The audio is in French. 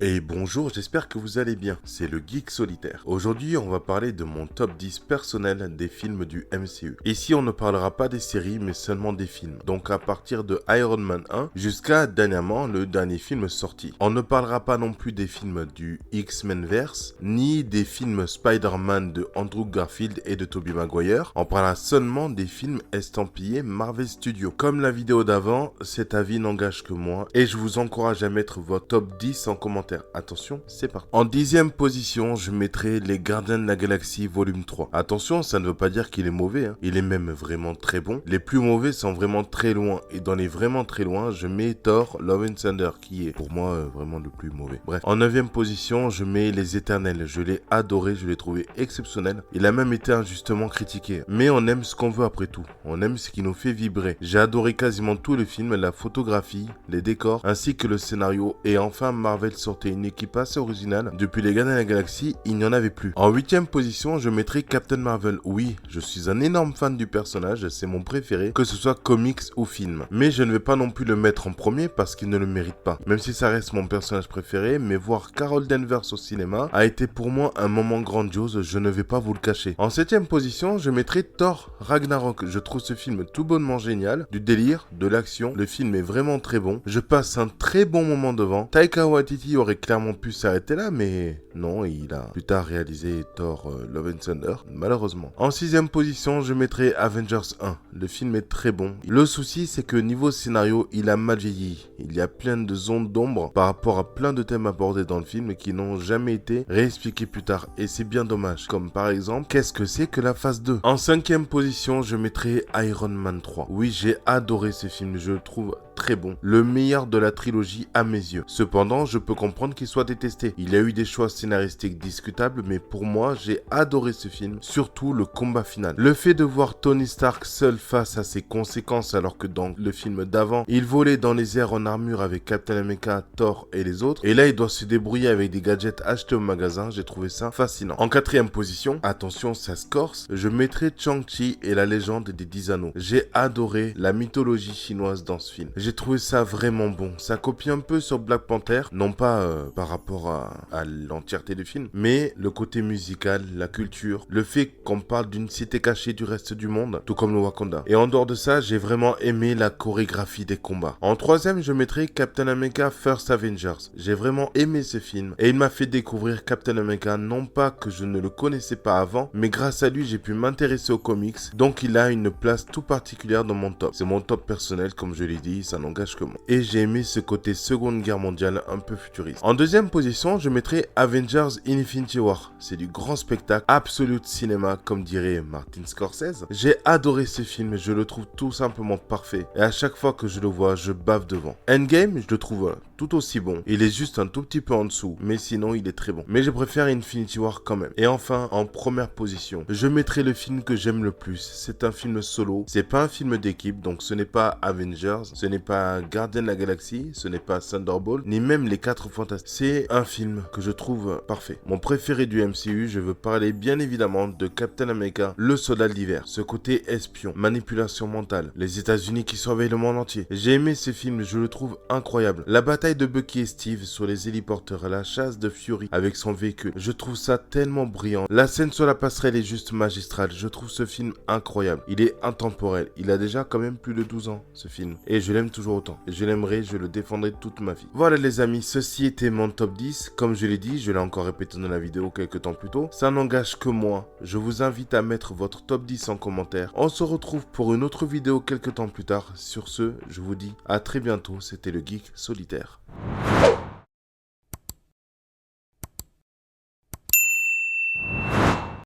Et bonjour, j'espère que vous allez bien, c'est le Geek Solitaire. Aujourd'hui, on va parler de mon top 10 personnel des films du MCU. Ici, on ne parlera pas des séries, mais seulement des films. Donc à partir de Iron Man 1 jusqu'à dernièrement le dernier film sorti. On ne parlera pas non plus des films du X-Men verse, ni des films Spider-Man de Andrew Garfield et de Tobey Maguire. On parlera seulement des films estampillés Marvel Studios. Comme la vidéo d'avant, cet avis n'engage que moi, et je vous encourage à mettre votre top 10 en commentaire. Attention, c'est parti. En 10e position, je mettrai Les Gardiens de la Galaxie volume 3. Attention, ça ne veut pas dire qu'il est mauvais, hein. Il est même vraiment très bon. Les plus mauvais sont vraiment très loin. Et dans les vraiment très loin, je mets Thor Love and Thunder, qui est pour moi vraiment le plus mauvais. Bref, en 9e position, je mets Les Éternels. Je l'ai adoré, je l'ai trouvé exceptionnel. Il a même été injustement critiqué. Mais on aime ce qu'on veut après tout. On aime ce qui nous fait vibrer. J'ai adoré quasiment tout le film, la photographie, les décors, ainsi que le scénario. Et enfin, Marvel sortait une équipe assez originale. Depuis les Gardiens de la Galaxie, il n'y en avait plus. En 8e position, je mettrai Captain Marvel. Oui, je suis un énorme fan du personnage, c'est mon préféré, que ce soit comics ou film. Mais je ne vais pas non plus le mettre en premier parce qu'il ne le mérite pas. Même si ça reste mon personnage préféré, mais voir Carol Danvers au cinéma a été pour moi un moment grandiose, je ne vais pas vous le cacher. En 7e position, je mettrai Thor Ragnarok. Je trouve ce film tout bonnement génial, du délire, de l'action. Le film est vraiment très bon. Je passe un très bon moment devant. Taika Waititi aurait clairement pu s'arrêter là, mais non, il a plus tard réalisé Thor Love and Thunder, malheureusement. En 6e position, je mettrai Avengers 1. Le film est très bon. Le souci, c'est que niveau scénario, il a mal vieilli. Il y a plein de zones d'ombre par rapport à plein de thèmes abordés dans le film qui n'ont jamais été réexpliqués plus tard. Et c'est bien dommage. Comme par exemple, qu'est-ce que c'est que la phase 2? En 5e position, je mettrai Iron Man 3. Oui, j'ai adoré ce film. Je le trouve très bon. Le meilleur de la trilogie à mes yeux. Cependant, je peux comprendre qu'il soit détesté. Il y a eu des choix scénaristiques discutables, mais pour moi, j'ai adoré ce film. Surtout le combat final. Le fait de voir Tony Stark seul face à ses conséquences, alors que dans le film d'avant, il volait dans les airs en armure avec Captain America, Thor et les autres. Et là, il doit se débrouiller avec des gadgets achetés au magasin. J'ai trouvé ça fascinant. En 4e position, attention, ça se corse, je mettrai Shang-Chi et la légende des 10 anneaux. J'ai adoré la mythologie chinoise dans ce film. J'ai trouvé ça vraiment bon. Ça copie un peu sur Black Panther, non pas par rapport à l'entièreté du film, mais le côté musical, la culture, le fait qu'on parle d'une cité cachée du reste du monde, tout comme le Wakanda. Et en dehors de ça, j'ai vraiment aimé la chorégraphie des combats. En 3e, je mettrai Captain America First Avengers. J'ai vraiment aimé ce film et il m'a fait découvrir Captain America, non pas que je ne le connaissais pas avant, mais grâce à lui, j'ai pu m'intéresser aux comics, donc il a une place tout particulière dans mon top. C'est mon top personnel, comme je l'ai dit, ça n'engage que moi. Et j'ai aimé ce côté Seconde Guerre mondiale un peu futuriste. En 2e position, je mettrai Avengers Infinity War. C'est du grand spectacle, absolu cinéma, comme dirait Martin Scorsese. J'ai adoré ce film, je le trouve tout simplement parfait. Et à chaque fois que je le vois, je bave devant. Endgame, je le trouve tout aussi bon. Il est juste un tout petit peu en dessous, mais sinon il est très bon. Mais je préfère Infinity War quand même. Et enfin, en première position, je mettrai le film que j'aime le plus. C'est un film solo, c'est pas un film d'équipe, donc ce n'est pas Avengers, ce n'est pas Gardien de la Galaxie, ce n'est pas Thunderbolt, ni même les 4 Fantastiques. C'est un film que je trouve parfait. Mon préféré du MCU, je veux parler bien évidemment de Captain America, le soldat de l'hiver. Ce côté espion, manipulation mentale, les États-Unis qui surveillent le monde entier. J'ai aimé ce film, je le trouve incroyable. La bataille de Bucky et Steve sur les héliporteurs, la chasse de Fury avec son véhicule, je trouve ça tellement brillant. La scène sur la passerelle est juste magistrale. Je trouve ce film incroyable. Il est intemporel. Il a déjà quand même plus de 12 ans, ce film. Et je l'aime toujours autant. Je l'aimerai, je le défendrai toute ma vie. Voilà les amis, ceci était mon top 10. Comme je l'ai dit, je l'ai encore répété dans la vidéo quelques temps plus tôt. Ça n'engage que moi. Je vous invite à mettre votre top 10 en commentaire. On se retrouve pour une autre vidéo quelques temps plus tard. Sur ce, je vous dis à très bientôt. C'était le Geek Solitaire.